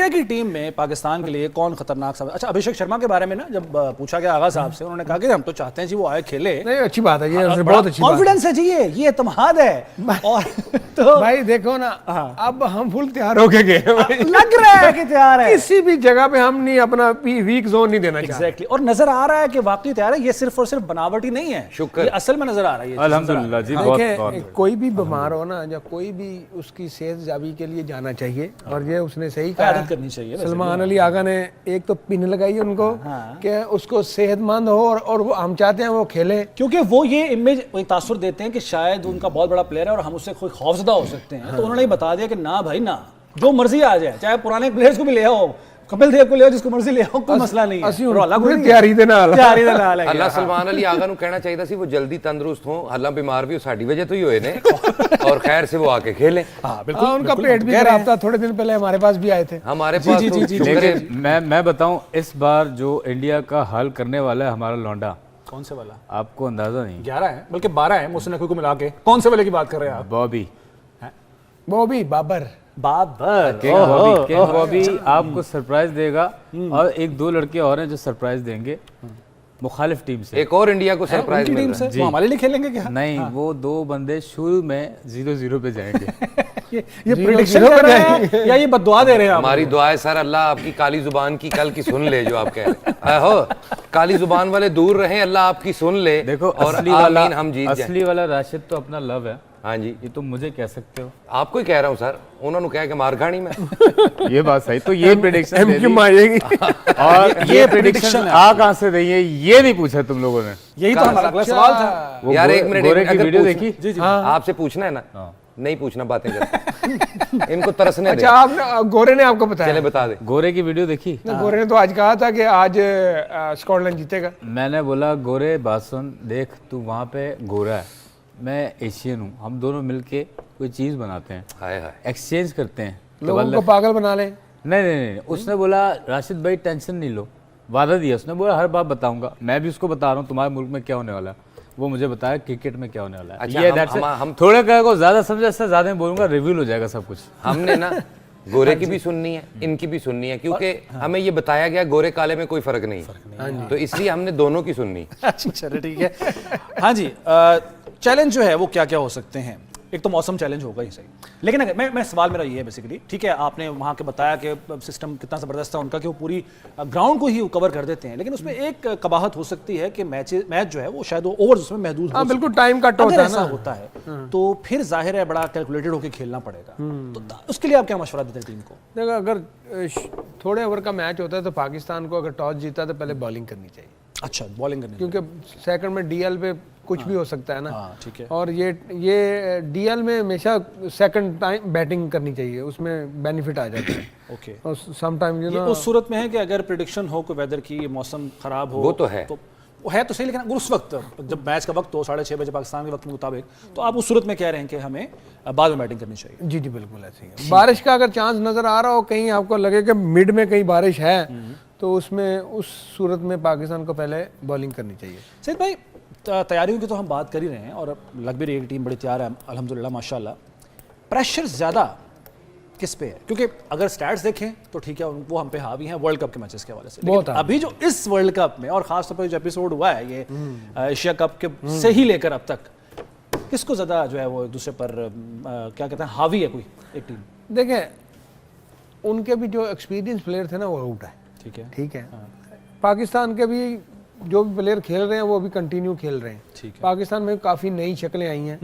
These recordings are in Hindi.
इंडिया की टीम में पाकिस्तान के लिए कौन खतरनाक साबित? अच्छा, अभिषेक शर्मा के बारे में ना जब पूछा गया आगा साहब से, उन्होंने कहा कि हम तो चाहते हैं जी वो आए खेले। नहीं, अच्छी बात है ये, बहुत अच्छी कॉन्फिडेंस है जी, ये इत्मीनान है। और तो भाई देखो ना, अब हम फुल तैयार होके गए, लग रहा है कि तैयार है, किसी भी जगह पे हम नहीं अपना वीक जोन नहीं देना चाहते। एग्जैक्टली, और नजर आ रहा है कि वाकई तैयार है, ये सिर्फ और सिर्फ बनावटी नहीं है, शुक्र, ये असल में नजर आ रहा है। अल्हम्दुलिल्लाह जी, बहुत कोई भी बीमार हो ना, या कोई भी उसकी सेहत जाबी के लिए जाना चाहिए, और ये उसने सही कहा करनी चाहिए। सलमान अली आगा ने एक तो पिन लगाई उनको कि उसको सेहतमंद हो, और वो हम चाहते हैं वो खेले, क्योंकि वो ये इमेज तासुर देते हैं कि शायद उनका बहुत बड़ा प्लेयर है और हम उससे कोई खौफजदा हो सकते हैं। तो उन्होंने बता दिया कि ना भाई ना, जो मर्जी आ जाए, चाहे पुराने प्लेयर्स को भी ले आओ, कपिल देव को ले आओ, जिसको मर्जी ले आओ, कोई मसला नहीं है। तैयारी दे नाल अल्लाह सलमान अली आगा ਨੂੰ ਕਹਿਣਾ ਚਾਹੀਦਾ ਸੀ वो जल्दी तंदुरुस्त हो, हल्ला बीमार भी हो साडी वजह तो ही होए ने, और खैर से वो आके खेले। हां बिल्कुल, उनका पेट भी खराब था, थोड़े दिन पहले हमारे पास भी आए थे, हमारे पास। लेकिन मैं बताऊं, इस बार जो इंडिया का हल करने वाला है हमारा लौंडा, कौन से वाला आपको अंदाजा नहीं, 11 है बल्कि 12 है, मुझसे को मिला के। कौन से वाले की बात कर रहे हैं आप? बॉबी, बाबर किंग बॉबी आपको सरप्राइज देगा, और एक दो लड़के और हैं जो सरप्राइज देंगे मुखालिफ टीम से। एक और इंडिया को सरप्राइज मिल रहा है। वो हमारे लिए खेलेंगे क्या? नहीं, वो दो बंदे शुरू में 0-0 पे जाएंगे। ये प्रेडिक्शन कर रहे हैं या ये बद्दुआ दे रहे हैं? हमारी दुआ है सर, अल्लाह आपकी काली जुबान की कल की सुन ले, जो आप कह रहे हो, काली जुबान वाले दूर रहें, अल्लाह आपकी सुन ले। देखो, और हम जीत जाएं। असली वाला राशिद तो अपना लव है। हाँ जी, ये तुम मुझे कह सकते हो, आपको ही कह रहा हूँ सर, उन्होंने कहा कि मार खानी में। ये बात सही। तो ये प्रेडिक्शन आएगी, और ये प्रेडिक्शन आ कहां से रही है ये नहीं पूछा तुम लोगों ने। यही तो हमारा अगला सवाल था यार। एक मिनट, गोरे की वीडियो देखी? आपसे पूछना है ना, नहीं पूछना, बातें करते इनको तरसने दे। अच्छा, आप गोरे ने आपको बताया? चले बता दे। गोरे की वीडियो देखी? गोरे ने तो आज कहा था कि आज स्कॉटलैंड जीतेगा। मैंने बोला गोरे बात सुन, देख तू वहाँ पे गोरा है, मैं एशियन हूँ, हम दोनों मिलके कोई चीज़ बनाते हैं, हाय हाय, एक्सचेंज करते हैं, लोगों को पागल बना ले। नहीं, उसने बोला राशिद भाई टेंशन नहीं लो, वादा दिया उसने, बोला हर बात बताऊंगा। मैं भी उसको बता रहा हूँ तुम्हारे मुल्क में क्या होने वाला है, वो मुझे बताया क्रिकेट में क्या होने वाला है। अच्छा, ये हम थोड़े कहे को ज्यादा समझे, इससे ज्यादा में बोलूंगा, रिव्यू हो जाएगा सब कुछ। हमने ना गोरे की भी सुननी है, इनकी भी सुननी है, क्योंकि हमें ये बताया गया गोरे काले में कोई फर्क नहीं, तो इसलिए हमने दोनों की सुननी। चलो ठीक है। हाँ जी, चैलेंज जो है वो क्या क्या हो सकते हैं? एक तो मौसम चैलेंज होगा ही सही, लेकिन अगर मैं सवाल मेरा ये है बेसिकली, ठीक है आपने वहाँ के बताया कि सिस्टम कितना ज़बरदस्त था उनका कि वो पूरी ग्राउंड को ही कवर कर देते हैं, लेकिन उसमें एक कबाहत हो सकती है कि मैच जो है वो शायद ओवर्स उसमें महदूद हो, बिल्कुल टाइम कट होता है ना, होता है तो फिर जाहिर है बड़ा कैलकुलेटेड होकर खेलना पड़ेगा। तो उसके लिए आप क्या मशवरा देते हैं टीम को? देखो, अगर थोड़े ओवर का मैच होता है तो पाकिस्तान को अगर टॉस जीता तो पहले बॉलिंग करनी चाहिए। अच्छा, बॉलिंग करनी, क्योंकि सेकंड में डीएल पे कुछ भी हो सकता है ना। ठीक है। और ये डीएल में हमेशा सेकंड टाइम बैटिंग करनी चाहिए, उसमें बेनिफिट आ जाता है। ओके। और सम टाइम उस सूरत में है कि अगर प्रेडिक्शन हो कोई वेदर की, मौसम खराब हो, वो तो है, वो है तो सही, लेकिन अगर उस वक्त जब मैच का वक्त हो 6:30 बजे पाकिस्तान के वक्त के मुताबिक, तो आप उस सूरत में कह रहे हैं कि हमें बाद में बैटिंग करनी चाहिए? जी बिल्कुल ऐसे ही। बारिश का अगर चांस नजर आ रहा हो, कहीं आपको लगे कि मिड में कहीं बारिश है, तो उसमें उस सूरत में पाकिस्तान को पहले बॉलिंग करनी चाहिए। सईद भाई, तैयारियों की तो हम बात कर ही रहे हैं और लग भी रही है टीम बड़ी तैयार है अल्हम्दुलिल्लाह माशाल्लाह। प्रेशर ज़्यादा किस पे है? क्योंकि अगर स्टैट्स देखें तो ठीक है वो हम पे हावी हैं वर्ल्ड कप के मैचेस के हवाले से, लेकिन अभी जो इस वर्ल्ड कप में और खासतौर पर जो एपिसोड हुआ है ये एशिया कप के से ही लेकर अब तक, किसको ज़्यादा जो है वो एक दूसरे पर क्या कहते हैं हावी है कोई एक टीम? देखें, उनके भी जो एक्सपीरियंस प्लेयर थे ना वो आउट है, ठीक है। पाकिस्तान के भी जो भी प्लेयर खेल रहे हैं वो अभी कंटिन्यू खेल रहे हैं। पाकिस्तान में काफ़ी नई शक्लें आई हैं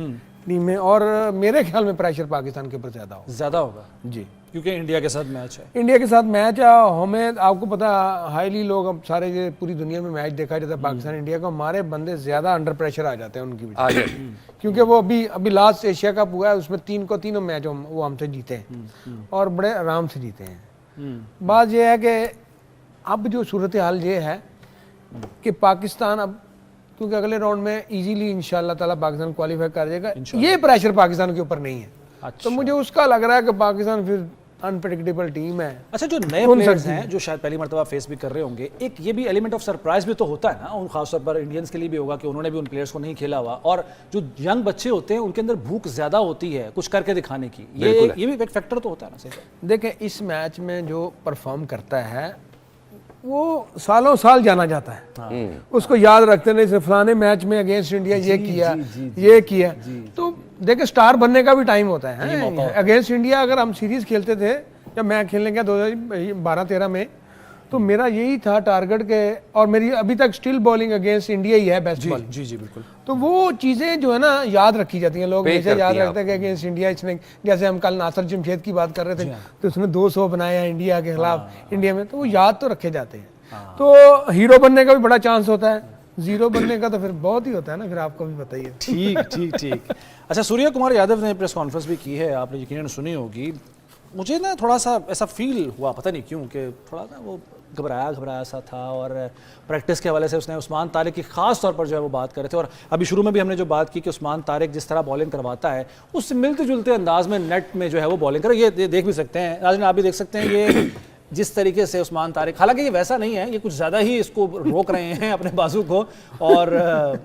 टीम में, और मेरे ख्याल में प्रेशर पाकिस्तान के ऊपर ज़्यादा होगा जी, क्योंकि इंडिया के साथ मैच है। इंडिया के साथ मैच है, हमें आपको पता हाईली लोग अब सारे ये पूरी दुनिया में मैच देखा जाता है पाकिस्तान इंडिया का, हमारे बंदे ज़्यादा अंडर प्रेशर आ जाते हैं उनकी वजह से, क्योंकि वो अभी लास्ट एशिया कप हुआ है उसमें तीनों मैच वो हमसे जीते हैं और बड़े आराम से जीते हैं। बात यह है कि अब जो सूरत हाल ये है कि पाकिस्तान अब, क्योंकि अगले राउंड में इजीली इंशाल्लाह ताला पाकिस्तान क्वालिफाई कर जाएगा, ये प्रेशर पाकिस्तान के ऊपर नहीं है। तो मुझे उसका लग रहा है कि पाकिस्तान फिर अनप्रेडिक्टेबल टीम है। अच्छा, जो नए कौन प्लेयर्स सकती हैं जो शायद पहली मर्तबा फेस भी कर रहे होंगे, एक ये भी एलिमेंट ऑफ सरप्राइज भी तो होता है ना उन खासतौर पर इंडियंस के लिए भी होगा कि उन्होंने भी उन प्लेयर्स को नहीं खेला हुआ, और जो यंग बच्चे होते हैं उनके अंदर भूख ज्यादा होती है कुछ करके दिखाने की, ये भी एक फैक्टर तो होता है ना। सही देखें, इस मैच में जो परफॉर्म करता है वो सालों साल जाना जाता है, उसको याद रखते नहीं, सिर्फ फलाने मैच में अगेंस्ट इंडिया ये किया। तो देखिए, स्टार बनने का भी टाइम होता है। अगेंस्ट इंडिया अगर हम सीरीज खेलते थे, जब मैं खेलने गया 2012-13 में, तो मेरा यही था टारगेट के, और मेरी अभी तक स्टिल बॉलिंग अगेंस्ट इंडिया ही है बेस्ट बॉलिंग। जी बिल्कुल। तो वो चीज़ें जो है ना याद रखी जाती हैं, लोग हमेशा याद रखते हैं कि अगेंस्ट इंडिया इसने, जैसे हम कल नासिर जमशेद की बात कर रहे थे, तो उसने 200 बनाया इंडिया के खिलाफ इंडिया में, तो वो याद तो रखे जाते हैं। तो हीरो बनने का भी बड़ा चांस होता है, जीरो बनने का तो फिर बहुत ही होता है ना, फिर आपको भी बताइए। ठीक। अच्छा, सूर्य कुमार यादव ने प्रेस कॉन्फ्रेंस भी की है, आपने यकीनन सुनी होगी। मुझे ना थोड़ा सा ऐसा फील हुआ, पता नहीं क्यों, कि थोड़ा ना वो घबराया सा था, और प्रैक्टिस के हवाले से उसने उस्मान तारिक की खास तौर पर जो है वो बात कर रहे थे। और अभी शुरू में भी हमने जो बात की कि उस्मान तारिक जिस तरह बॉलिंग करवाता है, उससे मिलते जुलते अंदाज में नेट में जो है वो बॉलिंग करे, ये देख भी सकते हैं नाज़रीन, आप भी देख सकते हैं ये जिस तरीके से उस्मान तारिक, हालांकि ये वैसा नहीं है, ये कुछ ज़्यादा ही इसको रोक रहे हैं अपने बाजू को, और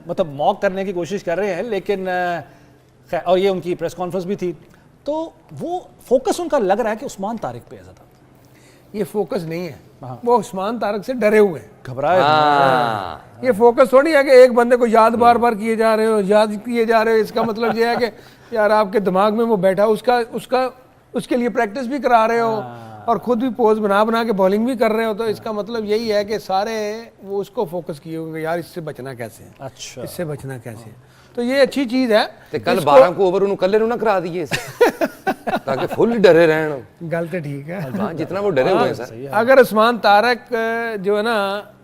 मतलब मॉक करने की कोशिश कर रहे हैं, लेकिन और ये उनकी प्रेस कॉन्फ्रेंस भी थी, तो वो फोकस उनका लग रहा है कि उस्मान तारिक पे है ज़्यादा। ये फोकस नहीं है, वो उस्मान तारिक से डरे हुए हैं, घबराए। ये फोकस थोड़ी है कि एक बंदे को याद बार बार किए जा रहे हो, इसका मतलब ये है कि यार आपके दिमाग में वो बैठा, उसके लिए प्रैक्टिस भी करा रहे हो, और खुद भी पोज बना के बॉलिंग भी कर रहे हो, तो इसका मतलब यही है कि सारे वो उसको फोकस किए होंगे, यार इससे बचना कैसे है, अच्छा, इससे बचना कैसे है। तो ये अच्छी चीज है। ते कल 12 को ओवर उन्होंने कल्ले ना करा दिए ताकि फुल डरे रहन। गल तो ठीक है, हाँ, जितना वो डरे हुए हैं सर। अगर उस्मान तारिक जो है ना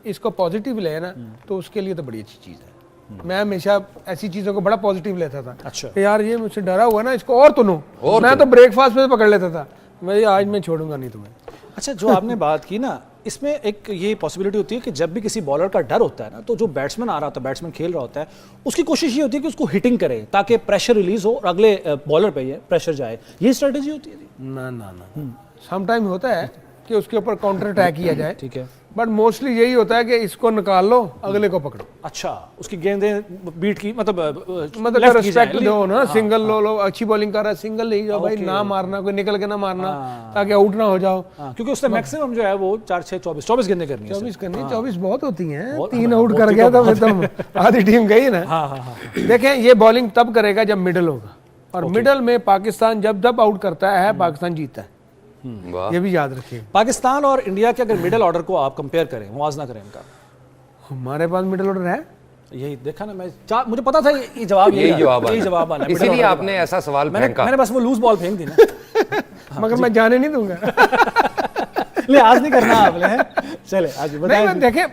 इसको पॉजिटिव ले ना, तो उसके लिए तो बड़ी अच्छी चीज है। मैं हमेशा ऐसी चीजों को बड़ा पॉजिटिव लेता था। अच्छा, कि यार ये मुझसे डरा हुआ ना, इसको और तुनो, मैं तो ब्रेकफास्ट में पकड़ लेता था, भाई आज मैं छोड़ूंगा नहीं तुम्हें। अच्छा, जो आपने बात की ना, इसमें एक ये पॉसिबिलिटी होती है कि जब भी किसी बॉलर का डर होता है ना, तो जो बैट्समैन आ रहा होता है, बैट्समैन खेल रहा होता है, उसकी कोशिश ये होती है कि उसको हिटिंग करे ताकि प्रेशर रिलीज हो और अगले बॉलर पे ये प्रेशर जाए, ये स्ट्रेटेजी होती है। ना समटाइम होता है कि उसके ऊपर काउंटर अटैक किया जाए, ठीक है, बट मोस्टली यही होता है कि इसको निकाल लो, अगले को पकड़ो। अच्छा, उसकी गेंदें बीट की मतलब रिस्पेक्ट दो ना, सिंगल लो, अच्छी बॉलिंग कर रहा है, सिंगल ले जाओ भाई, ना मारना, कोई निकल के ना मारना, ताकि आउट ना हो जाओ, क्योंकि उसने मैक्सिमम जो है वो 4-6-24 गेंदें करनी है। 24 बहुत होती हैं, 3 आउट कर गया तो फिर आधी टीम गई ना। देखें, ये बॉलिंग तब करेगा जब मिडल होगा, और मिडल में पाकिस्तान जब आउट करता है पाकिस्तान जीतता है, ये भी याद रखिए। पाकिस्तान और इंडिया के अगर मिडिल ऑर्डर को आप कंपेयर करें, मुआवजा करें इनका, हमारे पास मिडिल ऑर्डर है, यही देखा ना, मुझे पता था ये जवाब यही जवाब आना, इसीलिए आपने ऐसा सवाल फेंका। मैंने बस वो लूज बॉल फेंक दी ना। मगर मैं जाने नहीं दूंगा। आज नहीं करना आपने, चले आज बताएं। देखे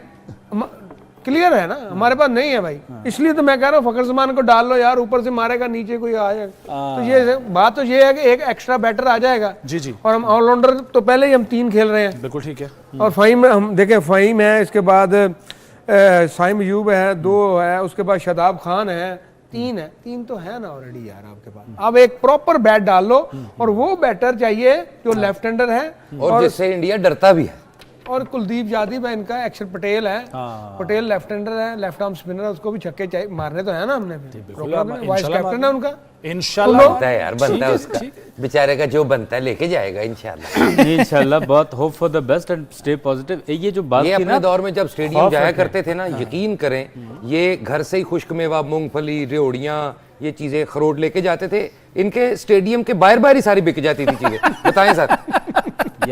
क्लियर है ना, हमारे पास नहीं है भाई, इसलिए तो मैं कह रहा हूँ फखर जमान को डाल लो यार, ऊपर से मारेगा नीचे कोई आ जाएगा, तो ये बात तो ये है कि एक एक्स्ट्रा बैटर आ जाएगा। जी, और हम ऑलराउंडर तो पहले ही हम 3 खेल रहे हैं, बिल्कुल ठीक है। और फ़हीम, हम देखें फ़हीम है, इसके बाद साइम अयूब है, 2 है, उसके बाद शादाब खान है, 3 तो है ना ऑलरेडी यार आपके पास। अब एक प्रॉपर बैट डाल लो, और वो बैटर चाहिए जो लेफ्ट हैंडर है, और जिससे इंडिया डरता भी है। और कुलदीप यादव है इनका, अक्षर पटेल है, पटेल लेफ्ट हैंडर है, लेफ्ट आर्म स्पिनर है, उसको भी छक्के चाहिए मारने तो है ना हमने, वाइस कैप्टन है उनका, इंशाल्लाह बनता है यार, बनता है उसका, बेचारे का जो बनता है लेके जाएगा इंशाल्लाह। बहुत hope for the best and stay positive. ये जो बात ये थी अपने ना, दौर में जब स्टेडियम जाया करते थे ना, यकीन करें, ये घर से ही खुश्क मेवा, मूंगफली, रेवड़ियाँ, ये चीजें, खरोट लेके जाते थे, इनके स्टेडियम के बाहर ही सारी बिक जाती थी चीजें। बताएं सर।